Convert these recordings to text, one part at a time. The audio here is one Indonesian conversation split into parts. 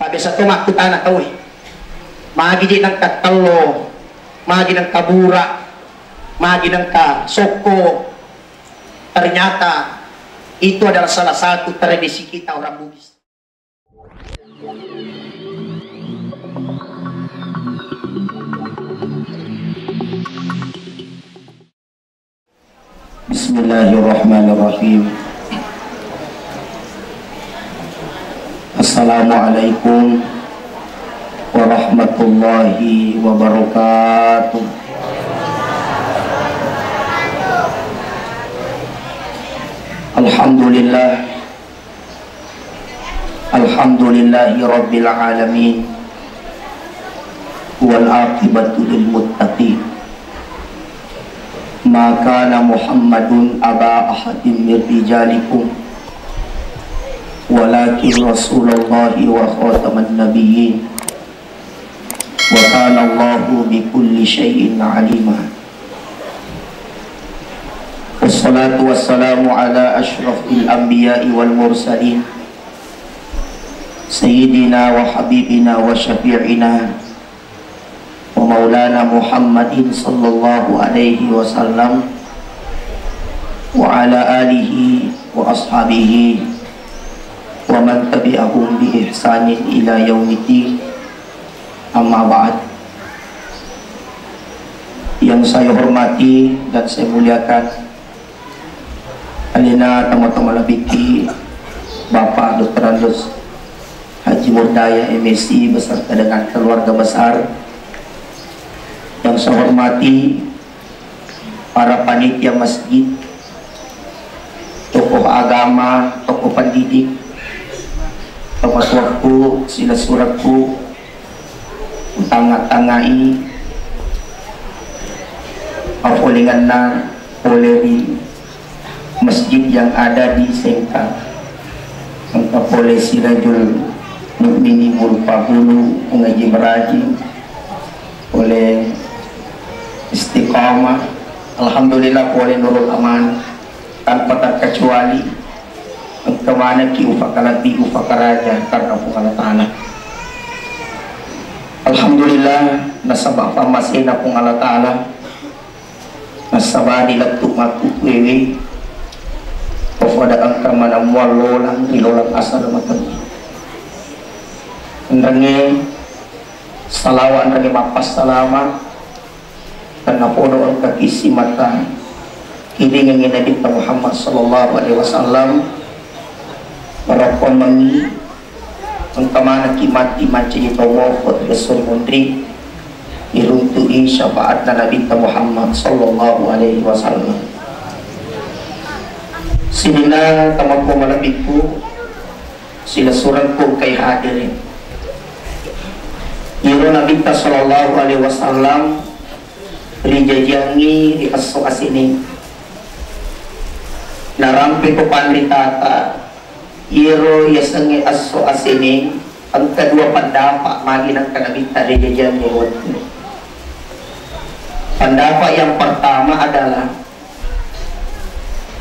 Sabi sa tumakot anak ko magi di ng katalo, magi ng kabura, magi ng kasoko. Ternyata itu adalah salah satu tradisi kita orang Bugis. Bismillahirrahmanirrahim. Assalamualaikum warahmatullahi wabarakatuh. Alhamdulillah, alhamdulillahi rabbil alamin, wal aqibatu lil muttaqin. Ma kana Muhammadun aba ahadin min rijalikum walakin Rasulullahi wa khataman nabiyyin wa kana Allahu bi kulli syai'in alima. Wassalatu wassalamu ala asyrafil anbiya'i wal mursalin sayyidina wa habibina wa syafi'ina wa maulana Muhammadin sallallahu alaihi wasallam wa ala alihi wa ashabihi wa man tabi'ahum bi ihsanin ila yaumiddin. Amma ba'd. Yang saya hormati dan saya muliakan alina tamu-tamu labiki Bapak Dr. Andus Haji Murdaya MSc beserta dengan keluarga besar. Yang saya hormati para panitia masjid, tokoh agama, tokoh pendidik, tokoh sila suratku, utang-tangai, apolingan na poleri masjid yang ada di Sengkang, Sengkang oleh Sirajul Mukminin Mulpahulu Mengaji Meraji, oleh Istiqamah, alhamdulillah oleh Nurul Aman, tanpa terkecuali kemana ki ufakalati ufakaraja karena Allah Ta'ala. Alhamdulillah nasabah pamasina pung Allah Ta'ala, nasabah dilatuk maku wewe pada angka mana mualolang ilolang asal matan ndange salawan ndange mapas salama karena podo angka kisi mata kini ngin Nabi Muhammad sallallahu alaihi wasallam para pemangi angka mana kimati macam itu wafat Rasul Mundri iruntui syafaat Nabi Muhammad sallallahu alaihi wasallam. Sinina tamang malabiku sila suratku kay hadirin. Iro Nabi sallallahu alaihi wasallam rijajangi di aso asini. Narampi ko panritata iro yasangi aso asini ang kedua pendapat magi ng kanabita rijajangi. Pendapat yang pertama adalah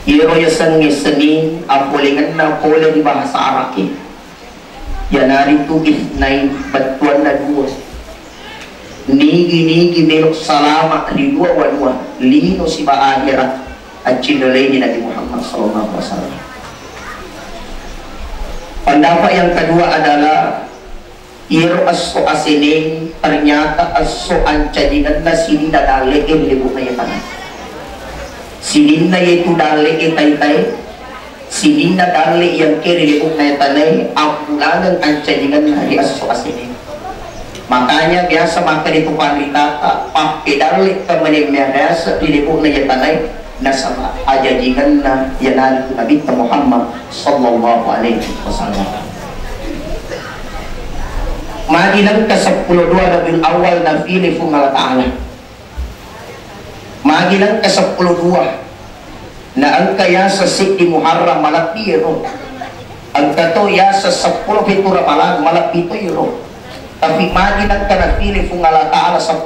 iro yasangi senin apulingan na pole di bahasa Araki yanari tu isnain batuan na dua nigi melok salama di dua wadua lino si ba akhirat at cinulay ni Nabi Muhammad sallallahu alaihi wasallam. Pendapat yang kedua adalah iro aso asinin ternyata aso ancadinan na sini dadali libu na yatan. Sinin na itu dali itay-tay, sinin na dali yang kiri liuk na itanay, apulangan ancadingan na di aso asinin. Makanya biasa maka itu panritata, pakai dali kemenim merasa di liuk na itanay, nasa ajadingan na yanan Nabi Muhammad sallallahu alaihi wasallam. Magilang ke-12 Rabiul Awal na fili fung Allah Ta'ala. Magilang ke-12 na ang kaya sa Sikdi Muharram malapiro ang kato ya sa 10 pitura malag malapito yuro tapi magilang ka na fili fung Allah Ta'ala 12.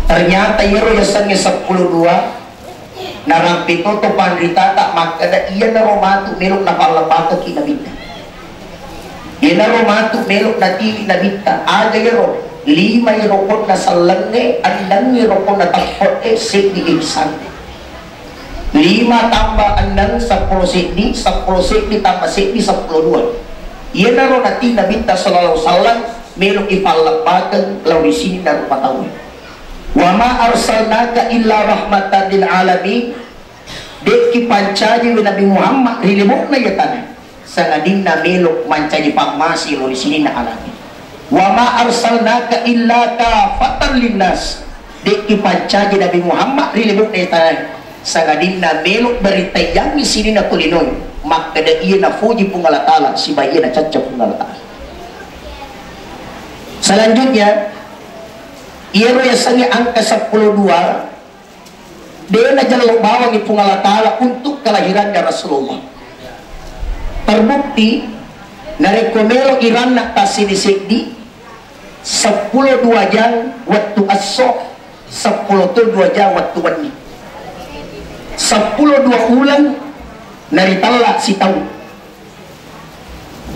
Ternyata yuro yasan nga 12 narampito to panritata magkada iya na romato merong napalapata kinabita Yenaro matuk melok nati nabita aga yero 5 euro na salenge andang euro na takot sedi ihsan 5 tambah andang 10 sedi 10 sedi tambah sedi 10 yenaro nati nabita sallallahu sallam melok ipalapakan law di sini na rupatawi wa ma arsalnaka illa rahmatan lil alamin deki pancaji Nabi Muhammad hilibok na yatan sa ngading na melok mancaji pagmasi lo di sini na alami wa ma arsalnaka illa kafatan linnas deki pancaji Nabi Muhammad hilibok na yatan sa ngading na melok beritayang di sini na kulinoy makada iya na fuji pungalatala si bayi na caca pungalatala. Selanjutnya iya yang sangi angka 12 dia na jalan bawang di pungalatala untuk kelahiran Rasulullah. Terbukti dari komelo Iran nak tasini sekdi 10 2 jam waktu asok 10 tu 2 jam waktu wani 10 2 ulang dari talak si tahu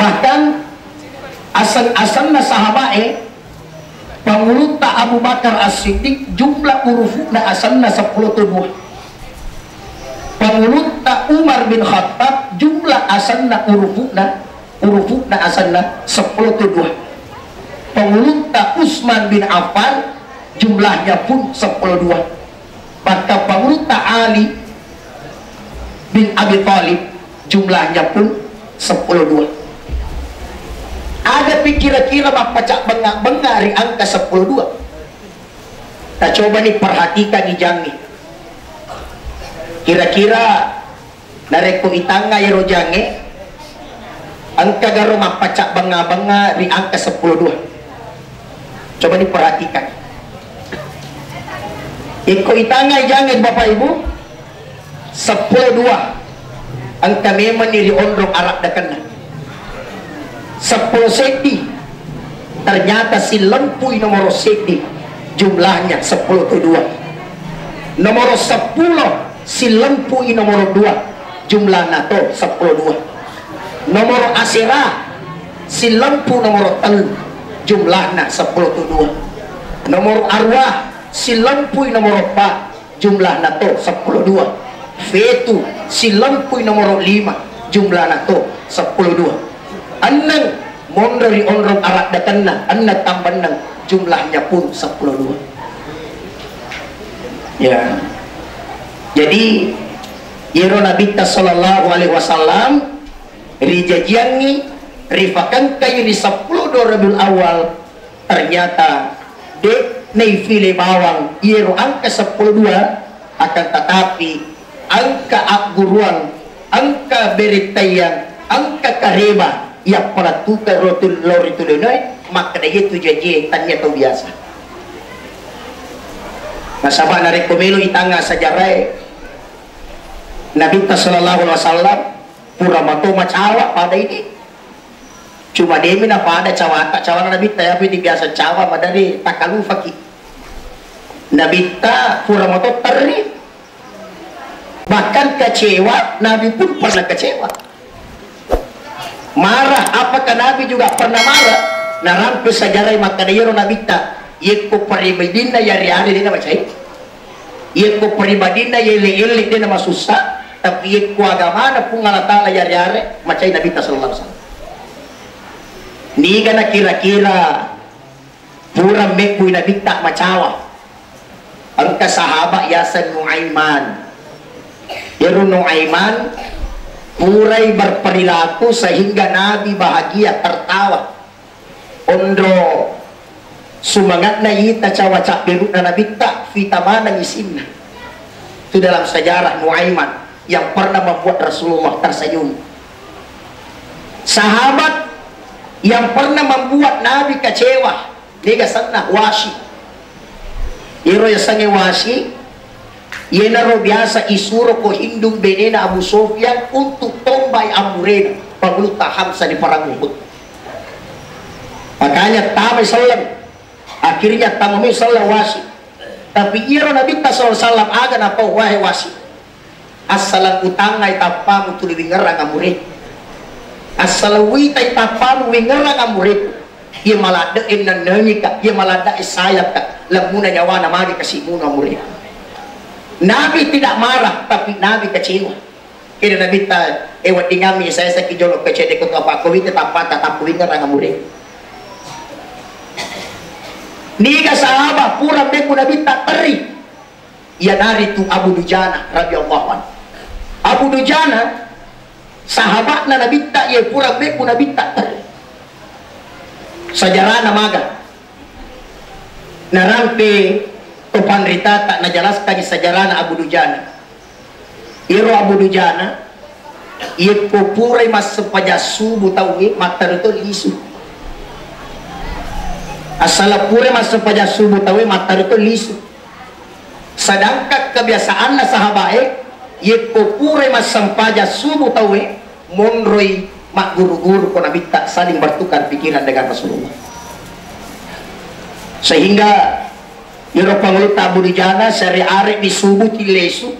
bahkan asal na sahabat pangulut tak Abu Bakar As-Siddiq jumlah urufu na asal na 10 tu 2 pangulut tak Umar bin Khattab jumlah asanna urufukna asanna 10 tu 2 pangulut tak Utsman bin Affan jumlahnya pun 10 2 maka pangulut tak Ali bin Abi Thalib jumlahnya pun 10 2 ada pikir-kira mapacak bengak-bengak dari angka 10 2 tak coba nih perhatikan nih jangi kira-kira dari ko itanga yero jange angka garo mapacak banga-banga di angka 10 2 coba diperhatikan iko itanga jange Bapak Ibu 10 2 angka memang diri ondrong Arab dakana 10 senti ternyata si lempui nomor senti jumlahnya 10 tu 2 nomor 10 si lempui nomor 2 jumlah nato 10 2 nomor asira si lempu nomor tel jumlahnya 10 tu 2 nomor arwah si lempui nomor 4 jumlah nato 10 2 fetu si lempui nomor 5 jumlah nato 10 2 anang mondori onrong arak datanna anna tambanang jumlahnya pun 10 2 ya. Jadi yero Nabi sallallahu alaihi wasallam rijajiangi rifakan kayu di 10 Rabiul Awal ternyata de neifile bawang yero angka 10 2 akan tetapi angka abguruan angka beritayang angka kareba yang pada tukar rotul lori tulunai maka dia itu jaji tanya tu biasa nasabah narik komelo itanga sajarai Nabi sallallahu alaihi wasallam pura mato macawa pada ini cuma demi na pada cawa Nabi tapi di biasa cawa madari takalu fakih Nabi ta pura mato teri bahkan kecewa Nabi pun pernah kecewa marah apakah Nabi juga pernah marah narampu sajarai maka dia Nabi ta yeko paribadina yari hari dia macam yeko paribadina yele dia nama susah tapi yeko agama na pungalatala yari macam Nabi sallallahu alaihi wasallam ni kana kira-kira pura meku Nabi tak macawa angka sahabat Yasan Nuaiman Yaru Nuaiman purai berperilaku sehingga Nabi bahagia tertawa ondro sumangat na yita cawa cak beruk na Nabi tak fita mana isimna itu dalam sejarah Nuaiman yang pernah membuat Rasulullah tersenyum sahabat yang pernah membuat Nabi kecewa dia sana Wasi iro yasange Wasi yenaro biasa isuro ko hindung benena Abu Sufyan untuk tombay Amurena paglut Hamzah di perang Uhud makanya tamay salam akhirnya tamay salam Wasi tapi iro Nabi sallallahu aga na po wahai Wasi asalang utangay tapamu tulibingarang Amurena asalawi tay tapam wingera nga murid ia malada nanani ka ia malada isayap ka lagmuna nyawa na magi kasi muna murid. Nabi tidak marah tapi Nabi kecewa. Kira Nabi ta ewa tingami saya sa kijolok kecede ko apa ko wite tapat tatap wingera nga murid. Niga sahaba pura beku Nabi tak teri. Ia nari tu Abu Dujana radhiyallahu anhu. Abu Dujana sahabat na Nabi tak ia pura beku Nabi tak teri. Sejarah namaga narampe topan rita tak najelaskan sejarah na Abu Dujana. Iro Abu Dujana ia popurai mas sepaja subuh tahu matar itu lisu. Asal pura masuk pada subuh tahu matar itu lisu. Sedangkan kebiasaan na sahabat ye pura masuk pada subuh tahu monroi mak guru-guru ko Nabi tak saling bertukar pikiran dengan Rasulullah. Sehingga yoro pangulit Abu Dujana seri arek di subuh tilesu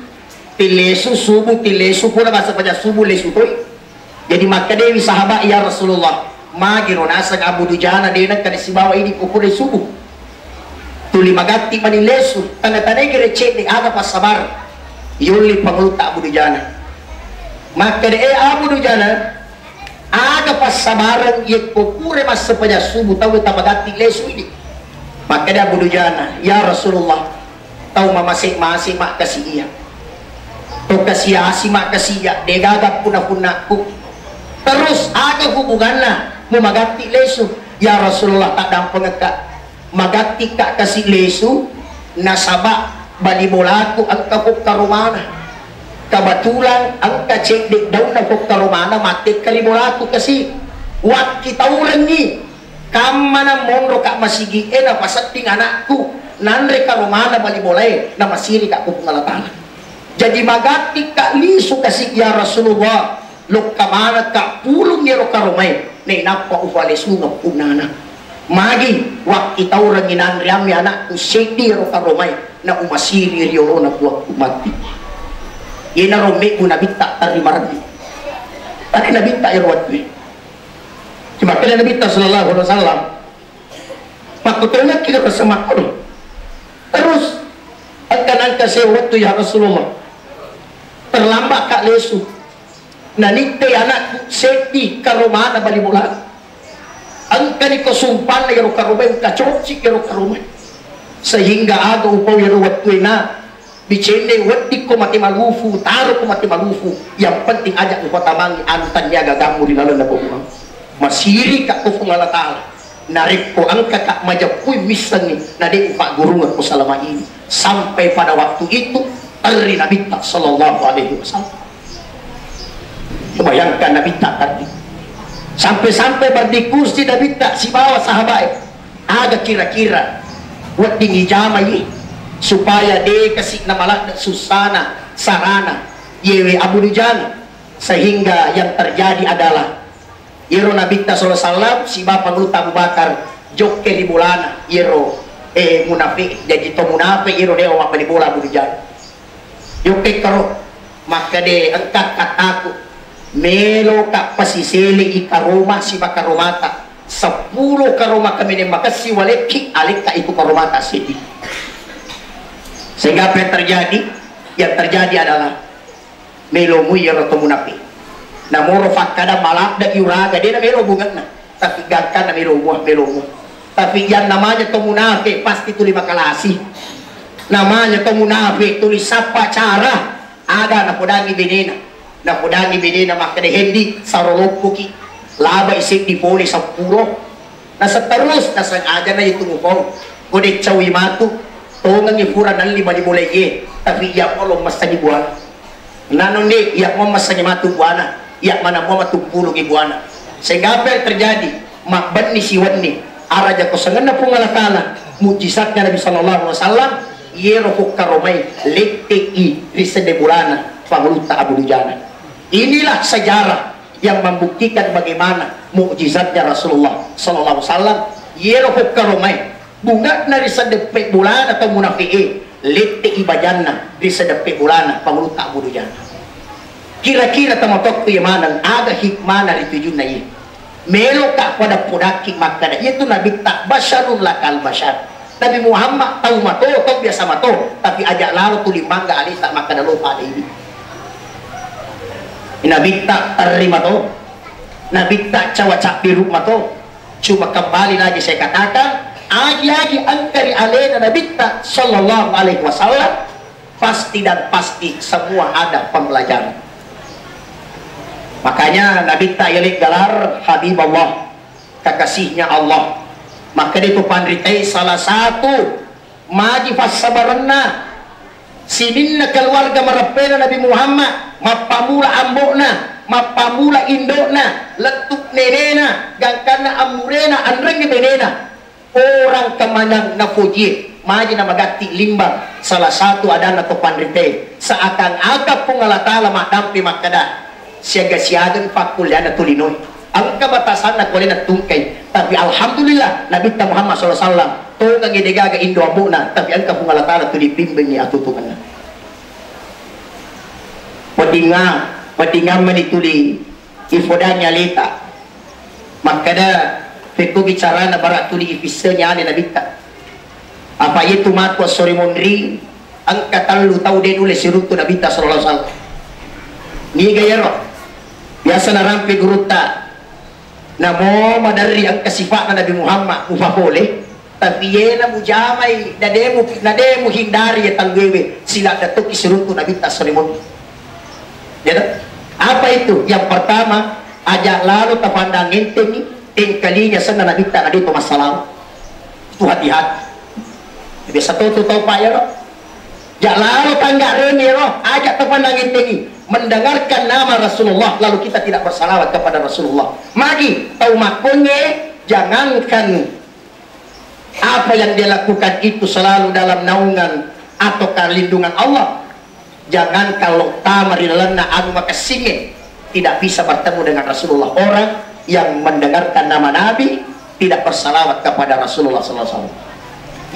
subuh tilesu pura masuk pada subuh lesu toy. Jadi maka dewi sahabat ya Rasulullah magiro nasag Abu Dujana dia nak kasi bawa ini pukul subuh tuli magati manilesu tanda-tanda gerecek ni aga pas sabar yuli pangluta Abu Dujana maka Abu Dujana aga pas sabaran ye pukul mas sepanjang subuh tahu tabagati lesu ini maka dia Abu Dujana ya Rasulullah tahu masing-masing mak kasih iya to kasih asi mak kasih iya degagap puna-punaku terus aga hubunganna magati lesu ya Rasulullah tak dampang ka magati ka kasi lesu nasaba balibolaku ang kapok karumana kabatulan ang kacek di daw na pok karumana matik kalibolaku kasi wak kita ulang ni kamana monro ka masigi na pasating anakku nanre karumana balibolay na masiri ka pok ngalatana jadi magati ka lesu kasi ya Rasulullah lok kamana ka pulong niro karumay na inapa ufale sungap unana magi wak itaw ranginan riyami anak usedi ro karumay na umasiri riyo na buwak umati ina rome unabita tarimarami tari nabita irwatwi cuma kaya nabita sallallahu alaihi wasallam makutulad kita kasama ko terus agkan-agka siya waktu ya Rasulullah terlambat kak lesu nanikte anak seti karumana balibulan ang kaniko sumpan na yaro karumay kachotsi yaro karumay sehingga aga upaw yaro watwe na bichene wati ko mati malufu taro ko mati malufu yang penting aja ko patamangi antan niya gagamu di lalo na bumang masiri ka ko fungalatala narik ko ang kakak majapuy misan ni na di upa gurungan ko selama ini sampai pada waktu itu tari Nabi sallallahu alaihi wasallam. Bayangkan Nabi tak tadi sampai-sampai berdiskusi Nabi tak si bawa sahabat agak kira-kira buat tinggi jamai supaya dia kasih nama susana sarana yewe Abu Dujana sehingga yang terjadi adalah yero Nabi SAW si bapak Nuta Abu Bakar joke di bulana yero munafik jadi to munafik yero dewa di bola Abu Dujana joke karo maka de angkat kataku melo ka pasisili ikaruma si bakarumata 10 karuma kami ni makasi waleki alik ka itu karumata sidi sehingga apa yang terjadi adalah melo muyero to munafi na moro fakada malak da iuraga dia na melo bungat na tapi gagkan na melo muah tapi yang namanya to munafi pasti tuli makalasi namanya to munafi tuli sapa cara ada na podangi benena maka dehendi sarolopuki laba isip di poli sa puro nasa terus nasa aja na itu ngupong kode cawi matu tongang ifura nan lima di mulai ye tapi ya Allah masa di buana nanon ni ya mau masa di matu buana ya mana mau matu puluh di buana sehingga apa yang terjadi makban ni siwan ni araja ko sangan na pungalatala mujizatnya Nabi sallallahu alaihi wasallam yero ko karomay lekti risa de bulana panguluta Abu Dujana. Inilah sejarah yang membuktikan bagaimana mukjizatnya Rasulullah sallallahu alaihi wasallam yero ko karomay bunga na risa de bulana atau munafi'i lekti ibajanna risa de bulana panguluta Abu Dujana. Kira-kira tamatok ko yamanang aga hikmana rito yun na yun. Melo ka pada pudaki makada. Itu Nabi tak basyarul lakal basyar. Nabi Muhammad tahu mato, tahu biasa mato. Tapi ajak lalu tu limangga alis tak makada lupa ada ini. Nabi tak terima to. Nabi tak cawacak biru mato. Cuma kembali lagi saya katakan. Agi-agi angkari alena Nabi tak sallallahu alaihi wasallam. Pasti dan pasti semua ada pembelajaran. Makanya Nabi tak yalik gelar Habib Allah, kekasihnya Allah. Maka itu pandritai salah satu maji fasabarna sininna keluarga merepena Nabi Muhammad, mapamula ambokna, mapamula indokna, letuk nenena, gangkana amurena, anreng benena. Orang kemanang nafuji maji na magati limbang. Salah satu adalah to pandritai seakan agak pungalatala madampi makada siaga-siagan pakulyan na tulinoy. Ang kabatasan na kulay na tungkay. Tapi alhamdulillah, Nabi Muhammad SAW, to kang idigaga indo amo na, tapi ang kapungalatala tulipimbing ni atutungan na. Pati nga manituli, ifodanya lita. Makada, peko bicara na barat tuli ifisa niya ni Nabi ta. Apa itu matwa sore monri, ang katalu tau din uli siruto Nabi ta SAW. Ni gayaro. Biasa na rampi guruta na mo madari ang kasifat na Nabi Muhammad mufapole, tapi yena mo jamay nademo hindari at tangwewe sila dato kisirunto Nabi tasrimon. Apa itu? Yang pertama, ajak lalu tapandangin teni tingkalinya sana Nabi tak dito masalah. Itu hati-hati. Biasa to pa ya ro. Jak lalu tangga reni ro, ajak tapandangin teni mendengarkan nama Rasulullah lalu kita tidak bersalawat kepada Rasulullah. Magi tahu makunye, jangankan apa yang dia lakukan itu selalu dalam naungan atau lindungan Allah. Jangan kalau tamarilana anu makasingin tidak bisa bertemu dengan Rasulullah. Orang yang mendengarkan nama Nabi tidak bersalawat kepada Rasulullah SAW.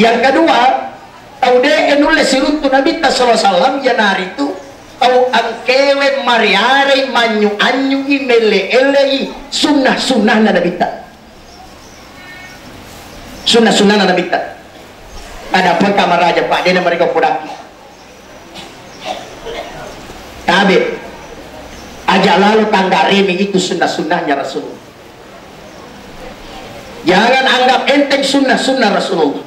Yang kedua, tahu deh nulis sirutu Nabi SAW ya nari itu tau ang kewe mariare manyu anyu imele elei sunnah na nabita. Sunnah na nabita. Ada apa kamaraja Pak dia mereka pudaki. Tabe. Aja lalu tangga remi itu sunnahnya Rasulullah. Jangan anggap enteng sunnah Rasulullah.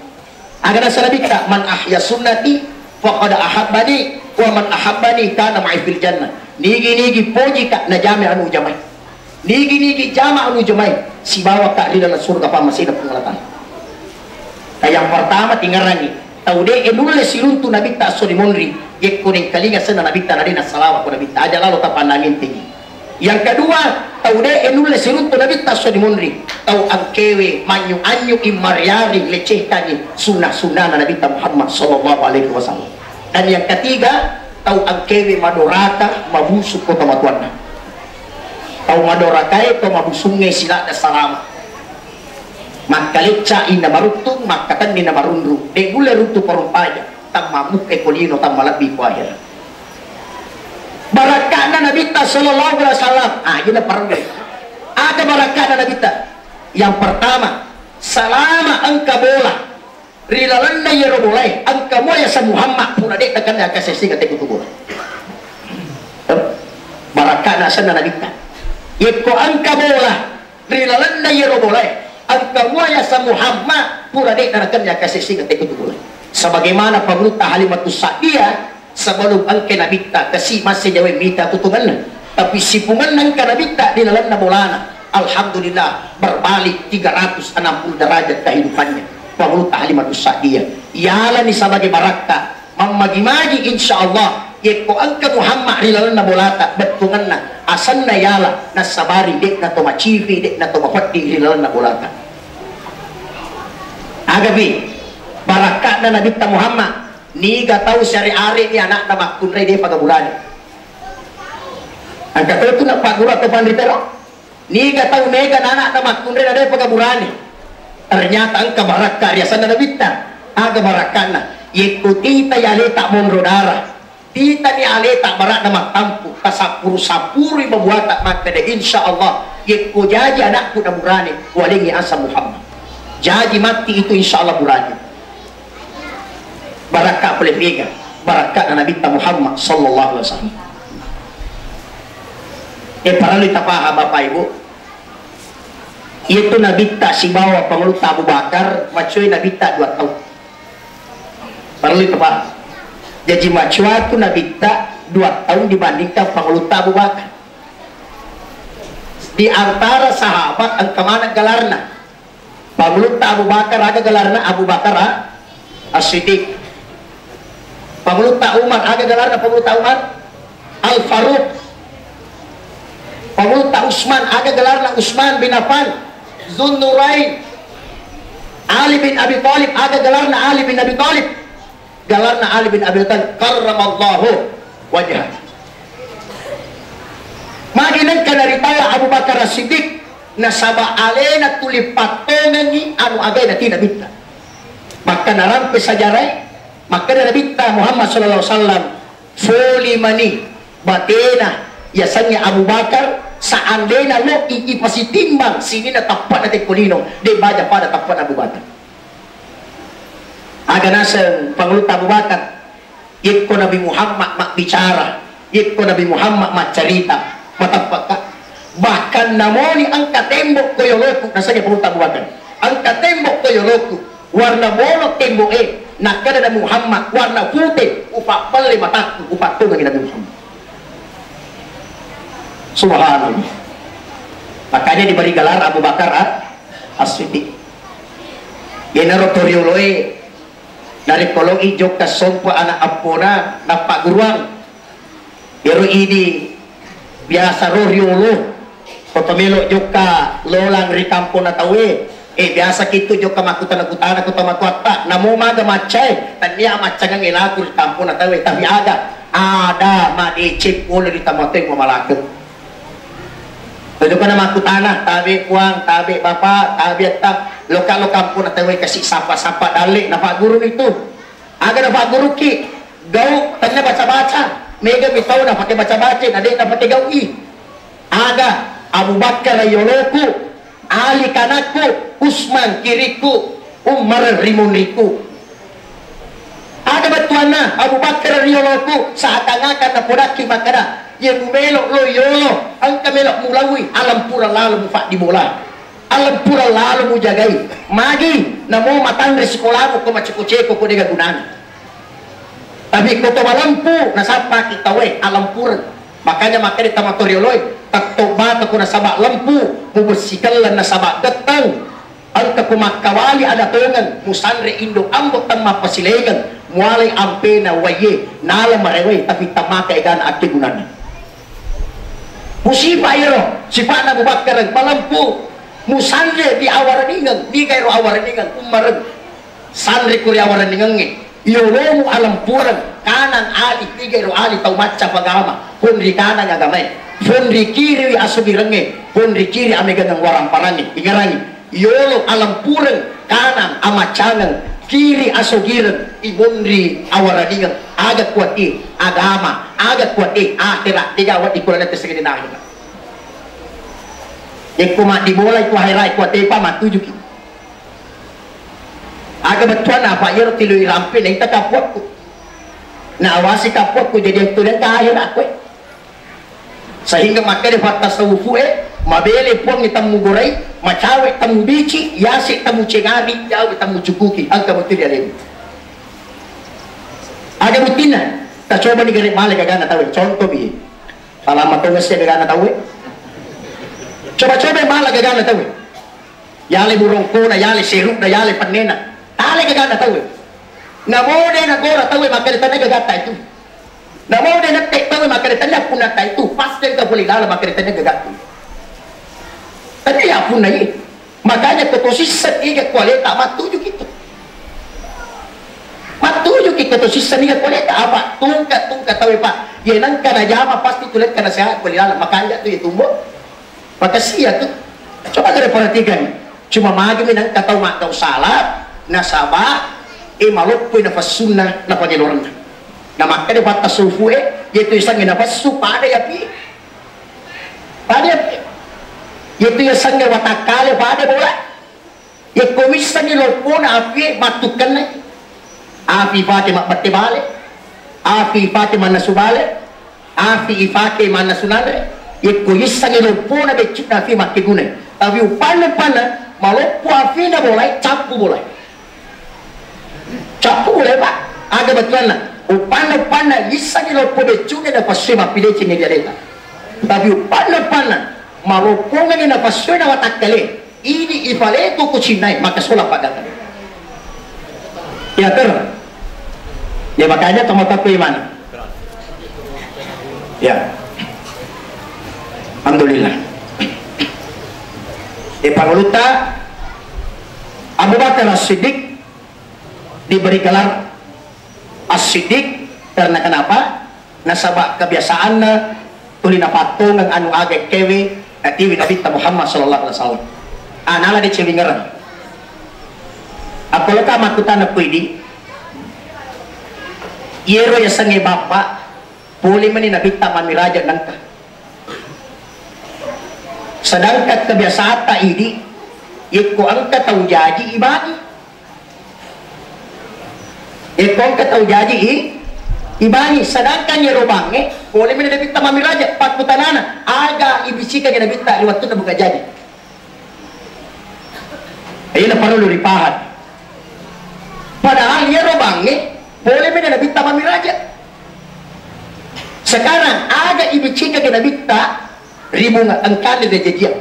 Agar salabika man ahya sunnati faqad ahabbani wa man ahabbani kana ma'i fil jannah. Nigi poji ka na jami anu jamai. Nigi jama anu jamai si bawa ka di dalam surga pa masih ada penglihatan. Yang pertama tingarangi tahu de enule siluntu Nabi ta sori monri ye kuning kalinga sana Nabi ta nadina salawat ko Nabi ta aja lalu ta pandangin tinggi. Yang kedua tahu de enule siluntu Nabi ta sori monri tahu angkewe manyu anyu imariari lecehkani sunnah na Nabi ta Muhammad sallallahu alaihi wasallam. Dan yang ketiga, tahu angkewe madoraka mabusuk kota matuanna. Tahu madoraka itu mabusunge sila da salama. Makalitsa ina marutung, makatan ni na marunru. De bule rutu parumpaya, tam mamuk ekolino tam malabi kuaya. Barakana Nabi ta sallallahu alaihi wasallam. Yun na parang ada barakana Nabi ta. Yang pertama, salama ang kabola. Rilalan na yero boleh angka moya sa Muhammad puna dek tekan ya kasih singa teku tubuh. Barakana sana nabita. Yeko angka bola rilalan na yero boleh angka moya sa Muhammad puna dek tekan ya kasih singa teku tubuh. Sebagaimana pemruta Halimatus Sa'diyah sebelum angke nabita kasi masih jawa mita tutungan. Tapi si pungan ka nabita rilalan na bolana. Alhamdulillah berbalik 360 derajat kehidupannya. Pemruta Halimatus Sa'diyah ialah ni sebagai barakah mamagi-magi insyaallah yeko angka Muhammad rilalan na bolata betungan na asan na yala na sabari dek na to machifi dek na to mapati rilalan na bolata agabi barakah na Nabi Muhammad ni ga tahu syari-ari ni anak na makunray de pagabulan ang katayo to na pagura to panditero ni ga tahu nega na anak na makunray na de pagabulan. Ternyata angka barakah riasan na nabita aga barakah na ikuti tayali tak monrodara Tita ni aleta barat na magtampo kasapuro-sapuro yung mabuhata magkada insya Allah yek ko jadi anakku na burani waling asa Muhammad jadi mati itu insya Allah burani baraka pelemiga baraka na Nabi Muhammad sallallahu alaihi wasallam para lu paham Bapak Ibu itu Nabi si bawa pengelut Abu Bakar macuy Nabi 2 tahun para lu paham jadi macua itu Nabi 2 tahun dibandingkan pengelut Abu Bakar di antara sahabat ang kemana gelarna pengelut Abu Bakar ada gelarna Abu Bakar As-Siddiq pengelut Umar ada gelarna pengelut Umar Al-Faruq pengelut Utsman ada gelarna Utsman bin Affan Zunnurain Ali bin Abi Thalib ada gelarna Ali bin Abi Thalib gelarna Ali bin Abi Thalib karramallahu wajhah maginan kanaritaya Abu Bakar As-Siddiq nasaba alena tulip patongan ni anu agay na tinabita maka narampe sajaray maka nabita Muhammad sallallahu alaihi wasallam foli mani batena yasanya Abu Bakar seandainya lo ipasitimbang sini na tapat natin kulino di baja pada tapat Abu Bakar aga nasa pangulut Abu Bakar yit ko Nabi Muhammad bicara yit ko Nabi Muhammad cerita matapak ka bahkan namoni ang katembok ko yoloku nasanya pangulut Abu Bakar ang katembok ko yoloku warna bolok tembok nakada na Muhammad warna putih upak pali mataku upak tungan Nabi Muhammad subhanallah makanya diberi gelar Abu Bakar As-Siddiq yenarotorioloy dari kolong ijok kasompo anak apona na paguruan pero ini biasa rohiolo kotomelo joka lolang rikampo na tawe biasa kito joka makutan-kutan ko tamakwata namo maga macay tanya macang ang ilaku rikampo na tawe tapi ada madicip ulo di tamateng mamalakot Tujuh ka na makutanah, tabi kuang, tabi bapak, tabi atak, lokal-lokal pun atau kasih sapa-sapa dalik, nampak guru itu. Aga nampak guru ki, gau tanya baca-baca, mega mitau na pakai baca-baca, ada yang pakai gau i. Aga Abu Bakar yoloku, Ali kanakku, Utsman kiriku, Umar rimuniku. Aga batuana Abu Bakar yoloku, saat tangakan na podaki makara. Yang melok lo yolo ang kamelok mulawi alam pura lalu mu fak di bola alam pura lalu mu jagai magi namo matang resikola ko maciko-ceko ko diga gunana tapi ko to malampu nasapa kita we alam pura makanya tamatorioloy taktoba ko nasaba lampu mubersihkan nasaba datang ang kakumakawali ada tongan musanre indo ambot tang mapasilegan mualay ampe na waye nala marewe tapi tamaka igan akti gunana musibah iro sifat Abu Bakar malampu musandre di awaran ingang di kairo awaran ingang umarang sandre kuri awaran ingang yolomu alam purang kanan ali di kairo ali tau maca pagama pundri kanan agamay pundri kiri asubirenge pundri kiri amegang warang parangi ingarangi yolo alam purang kanan amacangang kiri asugiran ibundri awaradingan agak kuat agama agak kuat akhirat digawat ikulan itu segini akhirat yang kumat dimulai ku akhirat kuat pamat tujuh agak betuan apa ya tilu rampe yang tak kapuat ku na awasi kapuat ku jadi yang tulen ke akhirat ku sehingga maka di fakta sawufu mabele puang itamu gorai macawe tamu bici yasi tamu cengari jauh tamu cukuki angka betul dia lagi ada butina tak coba digerik malik agak tahu contoh bi alamat tugasnya agak tahu coba-coba malah agak tahu yale burung kuna yale seruk da yale panena tale agak tahu namode na gora tahu maka ditanya agak itu namode na tek tahu maka ditanya pun itu pasti ka boleh dalam maka ditanya agak tadi ya pun lagi makanya ketosisan iga kualita matuju kita matuju kita ketosisan iga kualita apa tungkat tahu pak ya nang kana jama pasti tulet kana sehat kualita makanya tu itu tumbuh maka sia tu coba kita perhatikan cuma magi nang katau mak kau salat nasabah maluk pun nafas sunnah napa jalurna na makade batta sufu yaitu isang inabasu pada yapi yaitu isang watakale pada bola ya komisa ni lopona api matukan na api Fatima batibale api Fatima nasubale api ifake manasunale ya komisa ni lopona becuk na api makigune tapi upana malopo api na bola capu bola pak aga betul na upana isa ni lopo becuk na pasima pile cini dia deta tapi upana malopo ngani na pasuna watakale ini ifale itu kucinai maka sekolah pagatan ya ter ya makanya tomato iman ya alhamdulillah Panguluta Abu Bakar As-Siddiq diberi gelar As-Siddiq karena kenapa nasabak kebiasaan tulina patung ng anu agak kewe tiwi Nabi Muhammad sallallahu alaihi wasallam anala di cewingeran ako laka makutan na pwede yero ya sange bapa puli man ni Nabi mamiraja nangka sedangkan kebiasaan ta ini iko ang kataw jadi ibani iko ang kataw jadi ibani sedangkan yero bange puli man ni Nabi mamiraja patputanana aga ibisika ni Nabi liwat tu na buka jadi ayun na perlu ripahan padahal yero bange boleh man ni Nabi mamiraja sekarang aga ibisika ni Nabi ribu angkan dari jajian.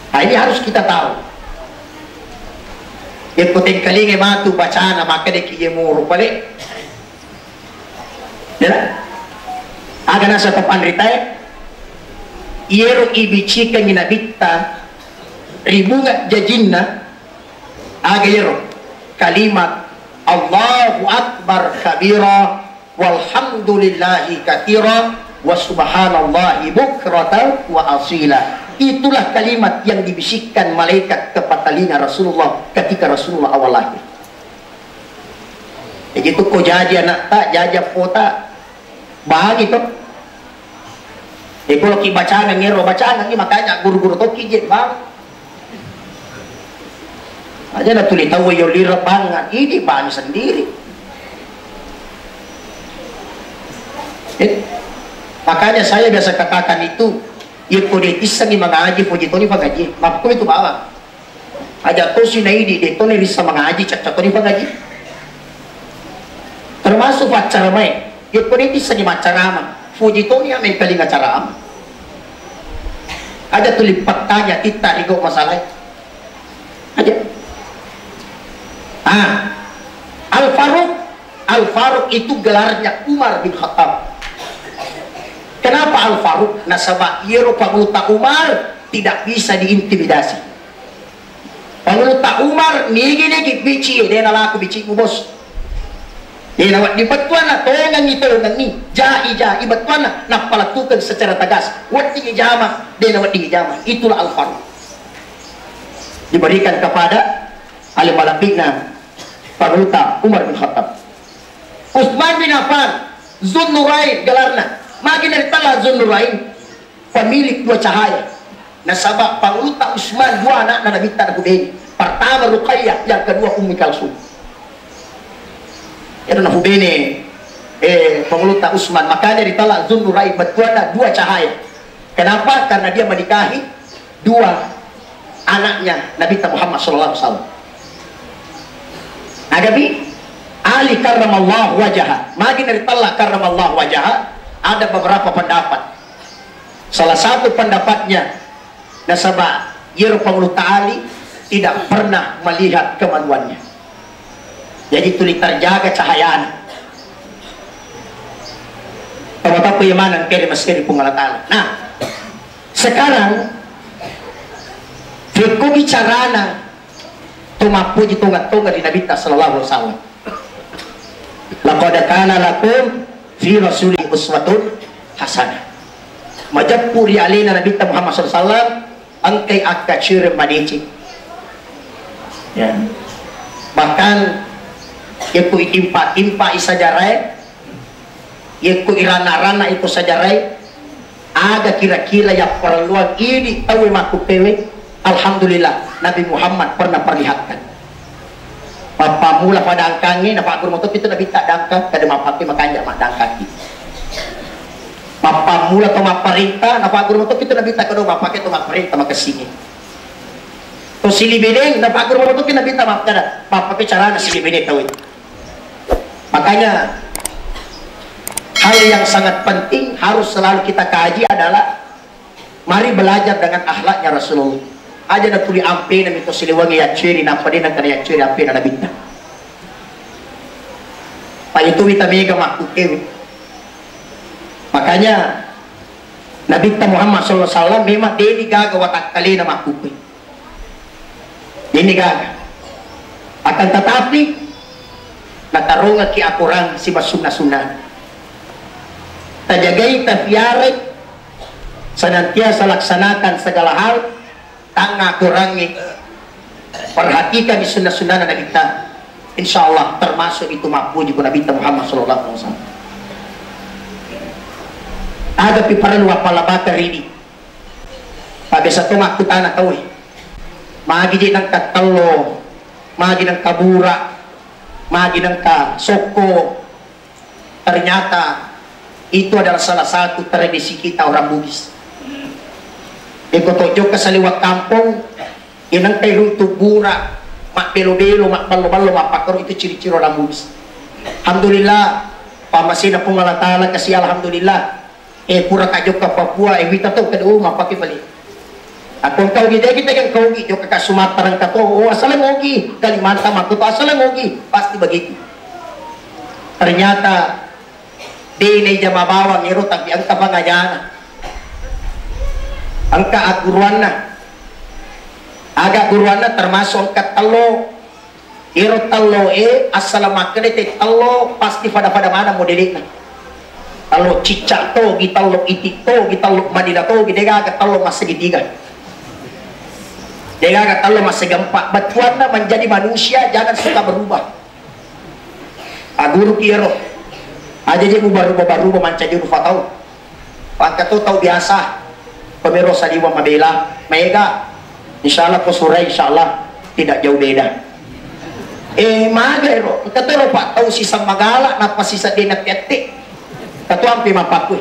Nah, ini harus kita tahu. Ya penting kali nge matu bacaan maka de kiye muru pale. Ya. Aga nasa tapan ritay. Yero ibichika ni nabita ribu jajinna aga yero kalimat Allahu Akbar kabira walhamdulillahi katsira wa subhanallahi bukratan wa asila. Itulah kalimat yang dibisikkan malaikat kepada telinga Rasulullah ketika Rasulullah awal lahir. Begitu kau jadi anak tak jajah pota bahagi tu. Kalau kita bacaan ngero bacaan ni makanya guru-guru tu kijit bang. Aja nak tulis tahu yo lirap banget ini bang sendiri. Makanya saya biasa katakan itu ikodetis ni mengaji puji tu ni pengaji maafku itu bawa aja tu si naidi itu ni bisa mengaji cak ni pengaji termasuk acara mai ikodetis ni acara puji tu ni ambil kali acara ada tu lipat tanya kita ikut masalah aja Al-Faruq itu gelarnya Umar bin Khattab. Kenapa Al-Faruq? Nasabah yero Panglota Umar tidak bisa diintimidasi. Panglota Umar nigi bici dia nalaku bici bos. Dia nawat di batuan na tongan itu ni jai batuan na palatukan secara tegas. Wat tinggi jama dia nawat tinggi jama. Itulah Al-Faruq. Diberikan kepada alim malapigna Panglota Umar bin Khattab. Utsman bin Affan Zunnurain gelarna. Makin dari tala Zunnurain pemilik dua cahaya. Nasabah Panglota Utsman dua anak Nabi Hubeni. Pertama Ruqayyah, yang kedua Ummi Kalsum. Itu na Hubeni Panglota Utsman. Makanya dari tala Zunnurain bertuana dua cahaya. Kenapa? Karena dia menikahi dua anaknya Nabi Muhammad SAW. Agabi Ali karramallahu wajah. Makin dari tala karramallahu wajah. Ada beberapa pendapat. Salah satu pendapatnya nasabah Yero Panglota Ali tidak pernah melihat kemaluannya. Jadi tulis terjaga cahayaan. Tahu-tahu yamanan kaya maskeri pengalatala. Nah, sekarang Fiko bicarana tumapuji tunga-tunga di Nabi sallallahu alaihi wasallam. Laqad kana lakum fi rasuli uswatun hasanah. Majapuri alina Nabi Muhammad SAW angkai akacir madici. Ya. Bahkan Iku itimpa-timpa isajaray, iku irana-rana itu sajaray. Ada kira-kira yang perluan ini tahu makupewe. Alhamdulillah Nabi Muhammad pernah perlihatkan. Papa mula pada angkangi, napa guru motor itu Nabi tak dangkat, kada mapake makanya mak dangkat. Papa mula to perintah, napa guru motor itu Nabi tak kada mapake to perintah makasini. To silibedeng, napa guru motor itu Nabi tak makada, papa bicara na silibedeng tahu. Makanya hal yang sangat penting harus selalu kita kaji adalah mari belajar dengan akhlaknya Rasulullah. Aja na tuli ampe na mito siliwangi ya ciri na pade na kada ya ciri ampe na nabita. Pa itu kita mega makukewi. Makanya Nabi Muhammad sallallahu alaihi wasallam memang dia gaga watak kali na makukewi. Ini gaga. Akan tetapi natarunga ki akurang si basuna-suna. Tajagai tafiaret senantiasa laksanakan segala hal tanga kurangi perhatikan di sunnah-sunnah Nabi kita, insyaallah termasuk itu mampu juga Nabi Muhammad sallallahu alaihi wasallam. Ada piparan wapalabata rini pada satu makut anak tahu magi nang katalo magi nang kabura magi nang ka soko. Ternyata itu adalah salah satu tradisi kita orang Bugis. Iko tojo ka saliwat kampung, inang kayo tubura, mak belo-belo, mak balo-balo, mak pakaro, itu ciri-ciri orang Bugis. Alhamdulillah, pamasin na pong alatala kasi alhamdulillah, pura kajo ka Papua, wita to kada mak paki balik. Akong tao kita yang kau jo ka Sumatera ka to, asalang ogi, Kalimantan mak to, asalang ogi, pasti begitu. Ternyata dinay jamabawang iro tapi ang kapangayana. Angka aguruan na aga guruan na termasuk angka talo iro talo asalamakane te talo pasti pada mana modelin na talo cicak to gitalo itik to gitalo madina to gidega aga talo masegitigan dega aga talo masegampa batuan na menjadi manusia jangan suka berubah aguru kiro aja je berubah manca juru fatau pangkat to tau biasa pemiro saliwa mabela mega insyaallah kusurai insyaallah tidak jauh beda magero katero pak tau sisang magala na pasisa din na pete katuang pimapakoy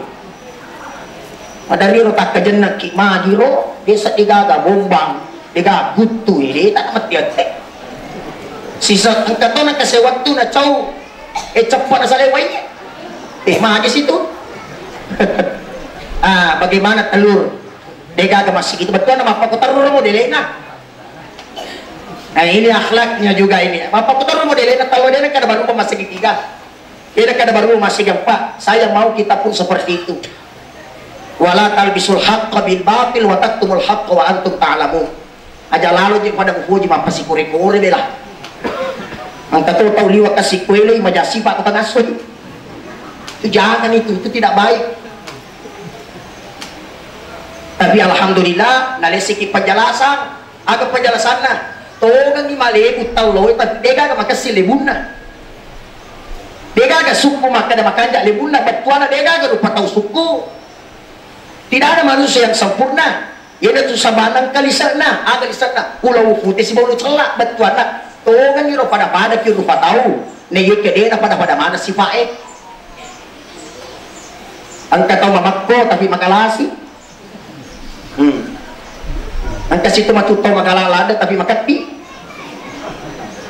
madari ro takkajen na ki magiro desa digaga bombang diga gutu ini tak matiate sisa ang kato na kasi waktu na chow cepat na saleway magis itu bagaimana telur dega masih gitu betul nama pakutarur mo delena. Nah ini akhlaknya juga ini. Pakutarur mo delena tahu dia kada baru masih tiga. Dia kada baru masih empat. Saya mau kita pun seperti itu. Wala talbisul haqqa bil batil wa taktumul haqqa wa antum ta'lamun. Aja lalu je pada ufuji mapasi kore-kore bela. Ang tahu liwa kasih kuele majasi pak kata nasoi. Itu jangan itu tidak baik. Tapi alhamdulillah nalesiki penjelasan agak penjelasan na togang ni malebu tauloy tapi dega ka makasi lebunna dega ka suku makada makanja lebunna batuana dega ka rupa tau suku tidak ada manusia yang sempurna yana tu sabanang kalisana aga lisana ulau putih si bolu celak batuana togang ni pada ki rupa tau ne yeke dena pada mana si fae angka tau mamakko tapi makalasi angka situ matuto magalalada tapi makati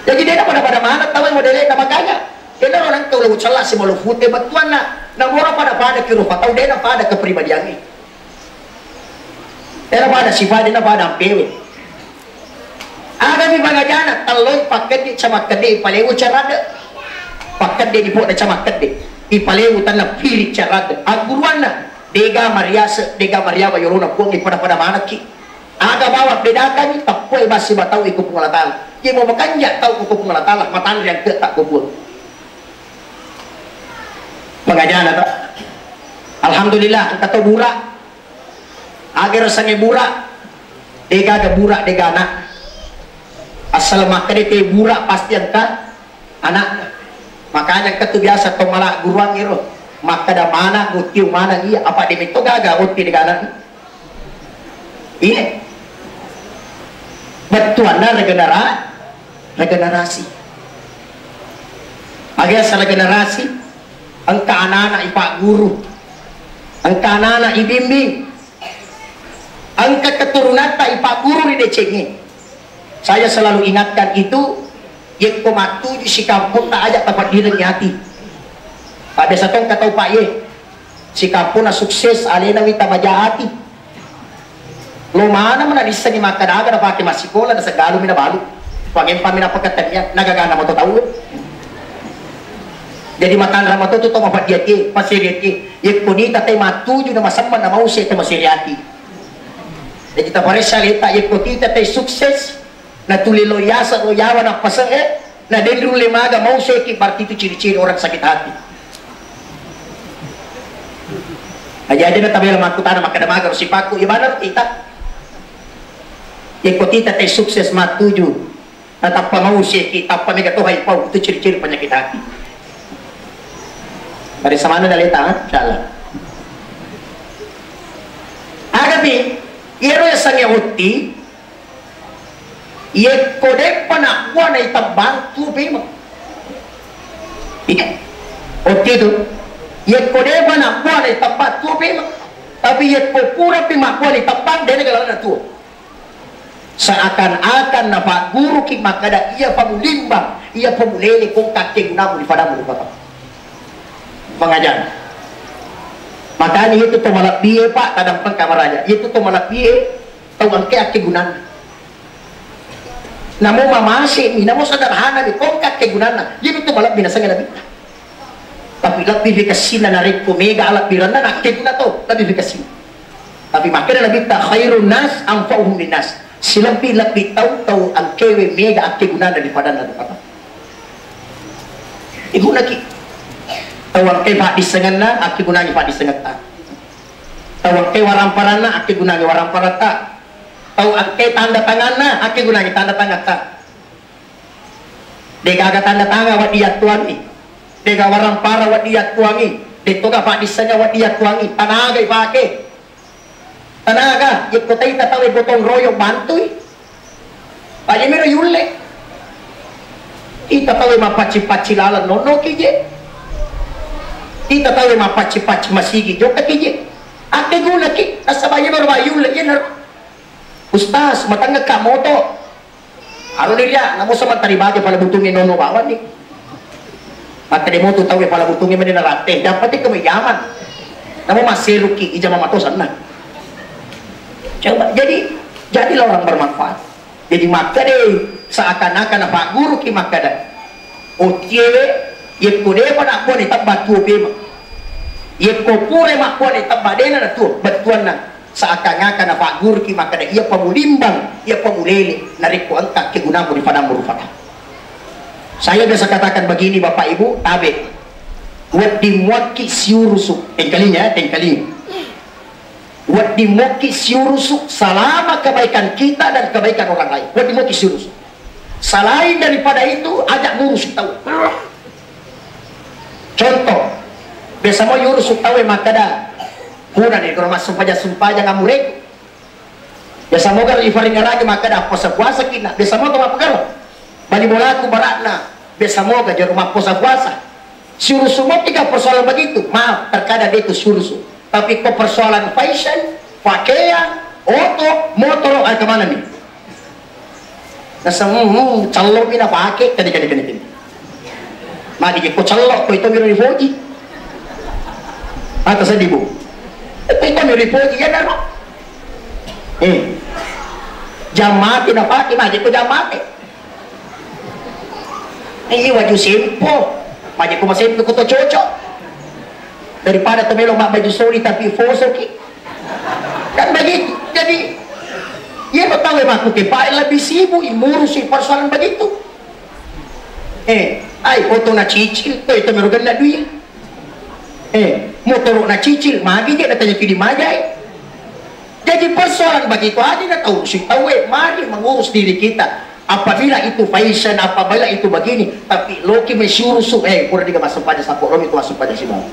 jadi dia pada mana tahu yang modelnya makanya dia orang kau lalu celah si malu putih batuan na orang pada kiru tahu dia pada kepribadian ini dia pada sifat dia pada ampewe ada di bangajana taloi paket di sama kede palewu carada paket dia di pok na sama kede ipalewu tanah pilih carada aguruan na dega Maria bayorona puang pada mana ki aga bawa bedakan ni tapoy masih batau ikut pengalatala ye mau makanja tahu ikut pengalatala matan yang ke tak kubur pengajana tak alhamdulillah kita tahu burak agar sange burak dega burak dega anak asal makan itu burak pasti angkat anak Makanya ketu biasa to malak guruan iro. Maka da mana gutiu mana iya apa dimito gaga uti digana. Iya. Betuan na regenerasi. Agak sa regenerasi ang kaanana ipa guru. Ang kaanana ibimbing. Ang keturunan ta ipa guru di decengi. Saya selalu ingatkan itu. Yang komatu di si kampung tak ajak tempat diri hati. Pada satong katau pak ye, si kampung na sukses alena wita majahati. Lo mana mana bisa ni makan aga na pakai masikola na segalo mina balu. Pagem pamina pagkatannya nagagana mo to tahu. Jadi makan ramato tu to mapat dia ke pasiriati. Ye kuni tatay matuju na masamman na mause te masiriati. Jadi kita paresa leta ye kuni tatay sukses na tuliloyasa o yawan ang pasang na dendro limaga mau seki berarti itu ciri-ciri orang sakit hati. Aja na tabela makutana makadamaga si paku ibana kita. Yang kotita teh sukses matuju na tappa mau seki tappa mega tohay pau itu ciri-ciri penyakit hati. Dari samana dalita insyaallah. Agapi iro sang uti ye kode panak wana itabang tu bema. Iya. Oke tu. Ye kode panak wana itabang tu bema. Tapi ye popura pima wana itabang dene galana tu. Seakan-akan na pak guru ki makada ia pamulimbang, ia pamulele kung kakeng namu di padamu di kota. Pengajar. Makanya itu to malak biye pak kadang pengkamaraja. Itu to malak biye tau angke akegunan. Namo mamasi, namo sederhana di kongkat kegunana. Jadi itu malah binasa nabi. Tapi lebih dikasih na narik kumega alat birana nak keguna to, lebih dikasih. Tapi makanya nabi tak khairun nas anfa'uhum linnas. Silampi lebih tahu ang kewe mega kegunana di padana di kata. Ibu lagi. Tahu ang kewe pak disengan na, kegunanya pak disengat ta. Tahu ang kewe waramparana, kegunanya waramparata. Tahu angke tanda tangan na, ake gunanya tanda tangan tak. Dega aga tanda tangan wat dia tuangi. Dega warang para wat dia tuangi. Detoga pak disanya wat dia tuangi. Tanaga ipake. Tanaga, ikotai tatawe gotong royong bantui. Pak yemiro yule. Ita tawe mapaci-paci lalan nono kije. Ita tawe mapaci-paci masigi joka kije. Ake guna ki, asabaya berbayule yenar. Ustaz, matangga ka moto. Aro niya, namo sa mataribaga pala butungin nono bawan ni. At kani moto tawe pala butungin man narate. Dapat ka mayaman. Namo maseruki ija mamatosan na. Coba jadilah orang bermanfaat. Jadi maka deh seakan-akan pak guru ki maka dah. Otie ye kode pa na ko ni tabbat tu be. Ye ko pure mak ko ni tabbadena na tu batuan na. Seakan-akan pak guru ki maka ia pamulimbang, ia pamulele nariko angka kegunamu di padang murufata. Saya biasa katakan begini Bapak Ibu, tabe. Wat dimuaki siurusu, tengkalinya. Wat dimuaki siurusu selama kebaikan kita dan kebaikan orang lain. Wat dimuaki siurusu. Selain daripada itu, ajak ngurus tahu. Contoh, biasa mau yurus tahu maka dah. Kuna ni kalau masuk sumpah jangan murek. Biasa mau kalau ifaring lagi maka dah puasa kita. Biasa mau apa kalau bali bola aku baratna. Biasa mau ke rumah puasa. Suruh semua tiga persoalan begitu. Maaf, terkadang itu suruh. Tapi kok persoalan fashion, pakaian, auto, motor, kemana nih? Nasa calok mina pakai kani. Madi kok calok kok itu miro di foji. Atas sedibu. Itu miripoji ya naro. Jam mati na pati maji ko jam mati. Waju simpo. Maji ko masimpo ko to cocok. Daripada tumelo mak baju soli tapi foso ki. Kan begitu. Jadi ya lo tahu mak ke pak lebih sibuk ngurusi persoalan begitu. Ay foto na cicil to itu merugan na duit. Motor na cicil, magi dia datanya kini majai. Jadi persoalan begitu aja na tahu si tahu mari mengurus diri kita. Apabila itu fashion, apabila itu begini, tapi loki mesyuruh pura juga masuk pada sapok loki itu masuk pada si bawah.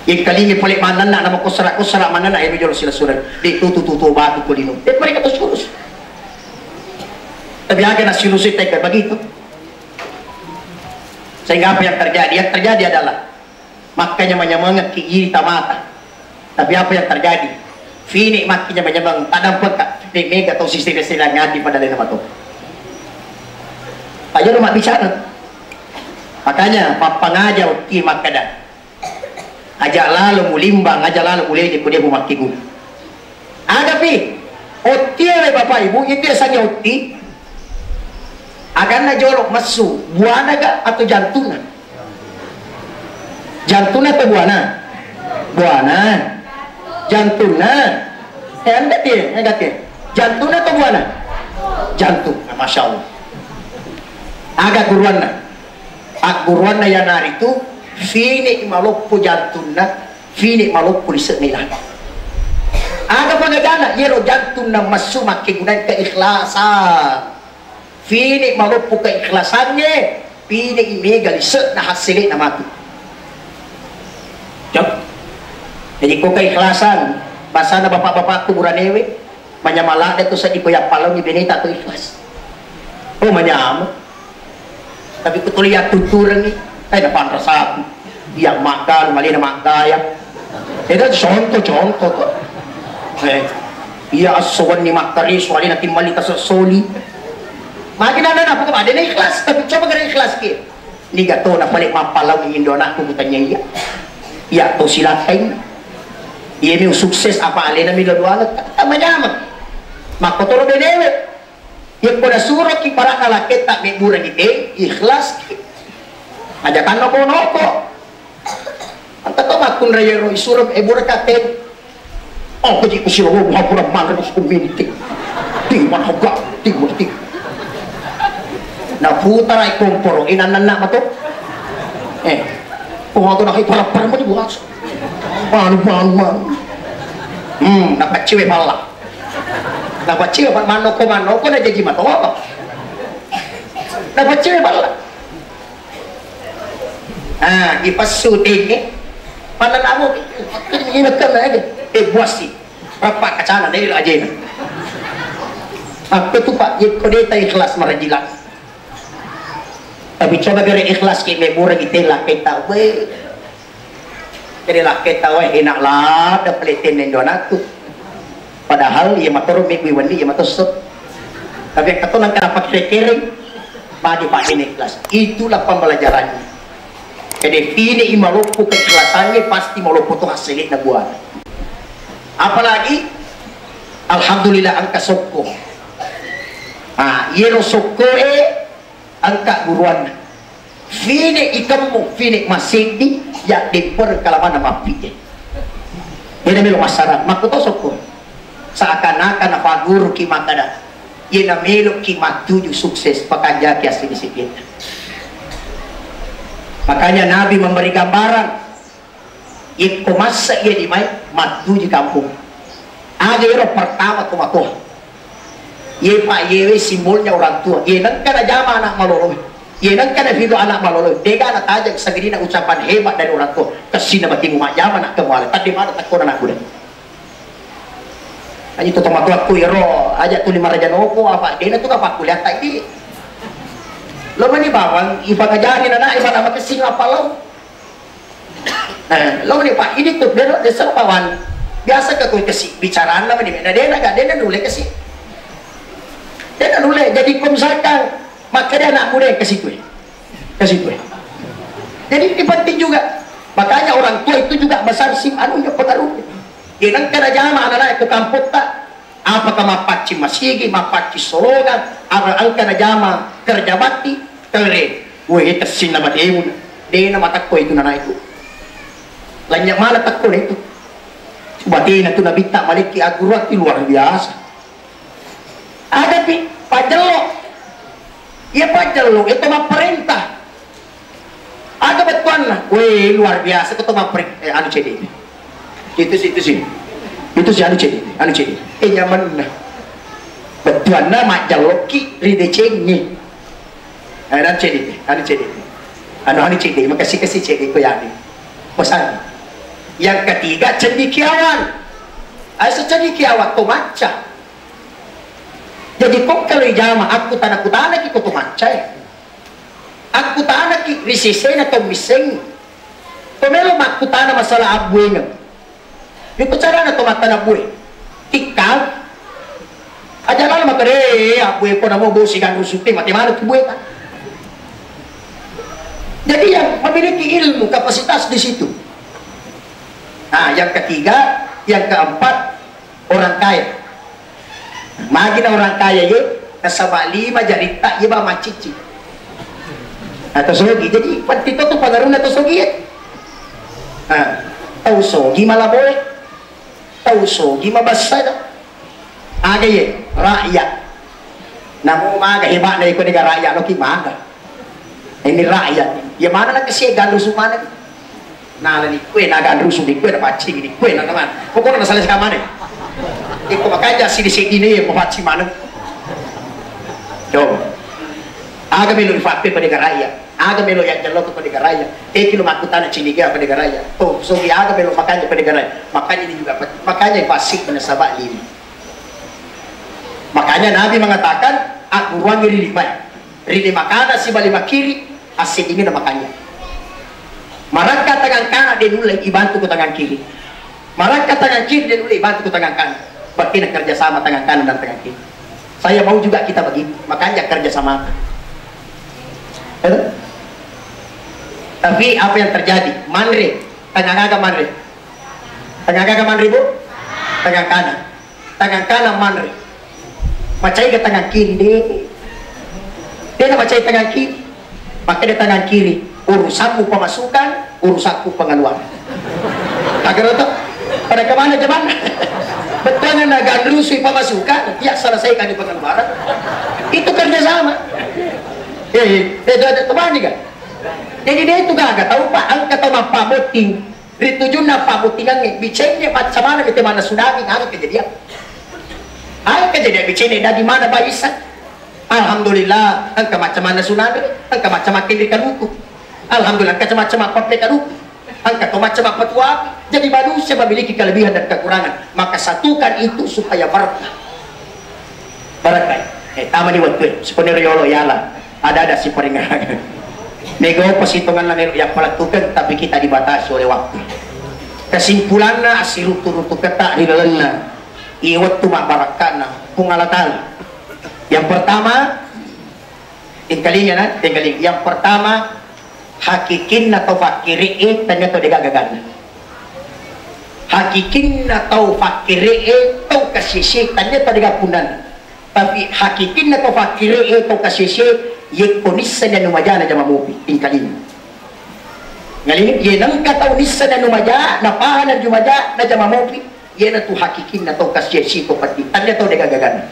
Yang kali ini paling mana nak nama kusra mana nak ini jual sila surat di tutu batu kulino. Mereka tu surus. Tapi agak nasi lusi tekan begitu. Sehingga apa yang terjadi? Yang terjadi adalah makanya menyemangat ke iri tamata. Tapi apa yang terjadi? Fini makinya menyemang tak nampak mega atau sistem ngadi pada lain apa tu. Aja rumah bicara. Makanya papa ngaja uti makada. Aja lalu mulimbang, aja lalu mulai di kudia maki guna. Ada pi. Uti oleh bapak ibu itu biasanya uti. Agana jorok masu buana ga atau jantuna? Jantuna atau buana? Buana. Jantuna. Enggak dia. Jantuna atau buana? Jantung. Nah, Masya Allah. Agak guruan na yang hari itu fini maloppo jantuna, fini maloppo lisenila. Agak pangagana yero jantuna masu makigunan keikhlasan. Fini malupuk keikhlasannya, pini imega liset na hasilin na mati. Jadi kung keikhlasan, basa na bapak-bapak buranewe, manyamala na ito sa ikoyak palaw ni binita ito ikhlas. Oh, manyamo. Tapi kutuliat tuturan ni, ay napanra sa akin. Iyang makal, mali na makdaya. Ito, conto to. Iya asuwan ni Maktaris, wali natin malita sa soli. Makin na po ka, na ikhlas, tapi coba gara ikhlas ki. Ni gato na balik mapalaw ni Indona kung tanya iya. Iya to sila kain. Iya mi sukses apa ale na mi ladwalat. Manyaman. Makotoro benewe. Yang ko nasuro ki para kalakit tak may mura ni ikhlas ki. Ajakan no ko. Ang tato makun rayero isurog mura ka ten. Oh, kaji ko siya mo hapura man sa community. Di man haga, di. Naputar ay kumporo inanan na mato kung ako nakiparap-parap mo di bukas paano napatsiwe pala mano ko na jadi mato apa napatsiwe pala ipasutin pananamo inagkan na buwas si rapat kacana dahil aja na ako ito pa ko dita ikhlas marajilang. Tapi coba gara ikhlas ki may mura gitela kita we. Jadi lah kita we enak lah da pelitin ning donatu. Padahal ia matoro mi wandi ia matosot. Tapi kato nang kana pakiring bagi pak ini ikhlas. Itulah pembelajarannya. Jadi ini imalupu keikhlasannya pasti malupu tuh hasilnya na buat. Apalagi alhamdulillah angka sokko. Yero sokko angka guruan fini ikamu fini masidi ya diper kalaman nama pije ini milo masyarakat makuto sokko seakan-akan apa guru ki makada ina milo ki matuju sukses pekerja kias disiplin. Makanya Nabi memberi gambaran ikut masa ia dimai matuju kampung ada pertama kumatuh. Ye pak yewe simbolnya orang tua. Ye nang kana jama anak malolo. Ye nang kana video anak malolo. Dega anak tajak segini na ucapan hebat dari orang tua. Kesina bati mu jama nak kemana. Tadi mana takut anak kuda. Aji tu tomat aku iro. Aja tu lima raja nopo apa. Dia tu apa kuliah tak ini. Lo mani bawang iba ngajarin anak iba nama kesing apa lo. Lo mani pak ini tu dia desa pawan. Biasa ke tu kesing bicaraan lah mani. Dia nak dulu kesing. Dia tak boleh jadi pemsakang, maka dia anak muda ke situ. Jadi ini penting juga. Makanya orang tua itu juga besar sim anunya pengaruhnya. Dia nang kada jama anak ke kampung tak. Apakah mapaci masigi, mapaci sologan, apa angka na jama kerja bakti, kere. Weh tersin nama dia pun. Dia nama takko itu nana itu. Lanyak mana takko itu. Batin itu nabi tak maliki agurat luar biasa. Ada pi pajelo ya pajelo itu mah perintah ada betuan lah weh luar biasa itu mah perintah anu cedi itu sih anu cedi nyaman nah betuan nama jaloki ride cengi ada cedi anu cedi makasih cedi ko yani pesan yang ketiga cendikiawan cendikiawan to maca jadi kok kalau jama aku tanah ki ko to maca aku tanah ki risisena to miseng to melo aku tanah masalah abuenga di cara na to mata na bue tikal aja lalu makare abue ko na mo bosikan rusuti mati mana tu bue kan. Jadi yang memiliki ilmu kapasitas di situ. Nah, yang ketiga, yang keempat orang kaya. Magina orang kaya ye kasaba 5 jarita ye ba macici. Atau sogi jadi pantito tu pangaruna to sogi ye. Ah, tau sogi malaboy. Tau sogi mabasada. Aga ye rakyat. Namu maga hebat na iko ni rakyat lo ki maga. Ini rakyat ya mana nak kasi gandu sumana nala ni kue na gandu sumi kue na paci ni kue na naman pokoknya masalah sekarang mana iko makanya sini ini mau paci mana coba aga melo ifape pada rakyat aga melo yang jalok pada rakyat kilo makutan ciniga pada rakyat oh so aga melo makanya pada rakyat makanya ini juga makanya fasik menasabak 5 makanya Nabi mengatakan aku ruang rini makana si bali makiri asik ini makanya maraka tangan kanan dia mulai ibantu ke tangan kiri maraka tangan kiri dia mulai ibantu ke tangan kanan berarti nak kerjasama tangan kanan dan tangan kiri saya mau juga kita begitu makanya kerjasama tapi apa yang terjadi manre tangan manre bu tangan kanan manre macai ke tangan kiri dia nak macai tangan kiri maka di tangan kiri urusanmu pemasukan urusanku pengeluaran agar itu pada kemana zaman betul nak gandrusi pemasukan ya selesaikan di pengeluaran itu kerjasama ada teman kan jadi dia itu gak tahu pak angkat sama pak boting ditujun na pak boting ang bicenya macam mana kita mana tsunami ada kejadian bicenya dari mana baisan. Alhamdulillah, angka macam mana tsunami, angka macam makin ikan hukum. Alhamdulillah, angka macam apa ikan hukum, angka macam apa tua. Jadi manusia memiliki kelebihan dan kekurangan, maka satukan itu supaya berkah. Tama ni waktu, sebenarnya yolo yala, ada si peringan. Nego perhitungan lain yang pelatukan, tapi kita dibatasi oleh waktu. Kesimpulannya asiru turutu ketak di dalamnya, iwat tu mak barakana, pungalatan. Yang pertama yang pertama hakikin atau fakiri tanya to digagagan hakikin atau fakiri to kasisi tanya to digapunan tapi hakikin atau fakiri to kasisi ye konissa na numajana jama mupi tingkalin ngalini ye nang kata unissa na numaja na pahanan jumaja na jama mupi ye na tu hakikin atau kasisi to pati tanya to digagagan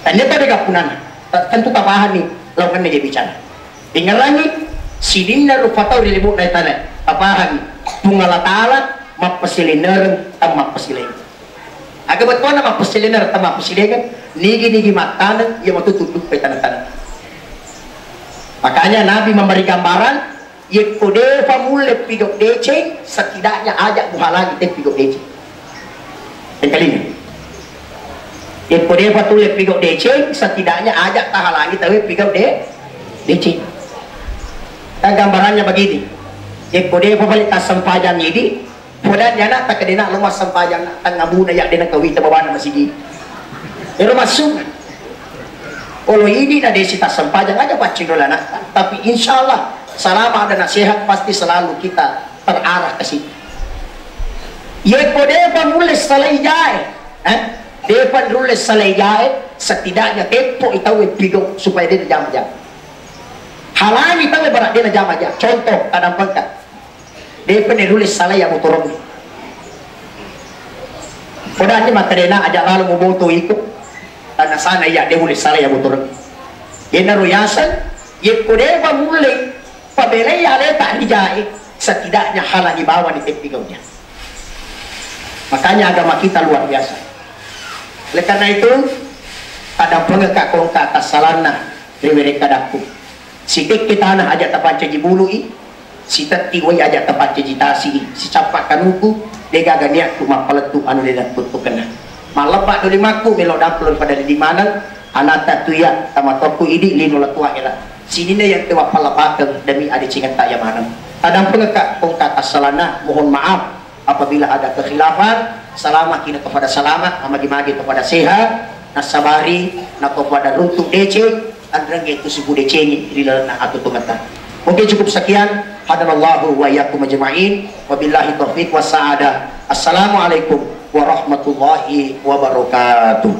tanya tadi kapunan tentu tapahan nih lawan dia bicara ingalangi sidinna rufatau di libuk dari tanah tapahan tunggal taala mapasilineur tam mapasiling agak betul nama mapasilineur tam mapasiling nigi makanan yang matutuduk ke tanah-tanah makanya Nabi memberi gambaran yekode famule pidok deceng setidaknya ajak buhalangi teh pidok deceng yang kali ini Kode patule pigau DC setidaknya ajak tahalangi tapi pigau DC. Dan gambarannya begini. Kode pabalik sempajang ini, podan jana tak kedena lumas sempajang tengah buna yak dena kawi tabawana masih di. Pero masuk. Kalau ini ada desi tak sempajang aja pacing dolana, tapi insyaallah selama ada nasihat pasti selalu kita terarah ke situ. Kode pamule salai jai. Depan rules salajai setidaknya tempo itu pigau supaya dia jam-jam halangi tahu barat dia jam-jam contoh kadang pangkat depan rules salaya motorong podanya makarena ajak lalu moboto ikut tanah sana ya dia rules salaya motorong yana ruyasan ye kodeba mulai pabelai ale tak dijai setidaknya halangi bawah di pigaunya makanya agama kita luar biasa. Oleh karena itu kadang pengekak kong kata salana rewere kadaku sitik kita nah aja tapanca jibului si teti wai aja tapanca jitasi si capak kanuku dega ganiak tu mapaletu anu dedak putu kena malepak duli maku melo daplon pada di mana anata tu ya tama toku idi linu latua ela sinina yang tewa palapakeun demi adi cingan tak yamanam kadang pengekak kong kata salana mohon maaf apabila ada kekhilafan selamat kita kepada selamat magi-magi kepada sehat nasabari na kepada runtuk DC andrang itu subuh DC ini dilana atau tumata. Mungkin cukup sekian. Hadanallahu wa iyyakum ajma'in. Wabillahi taufiq wassaada. Assalamualaikum warahmatullahi wabarakatuh.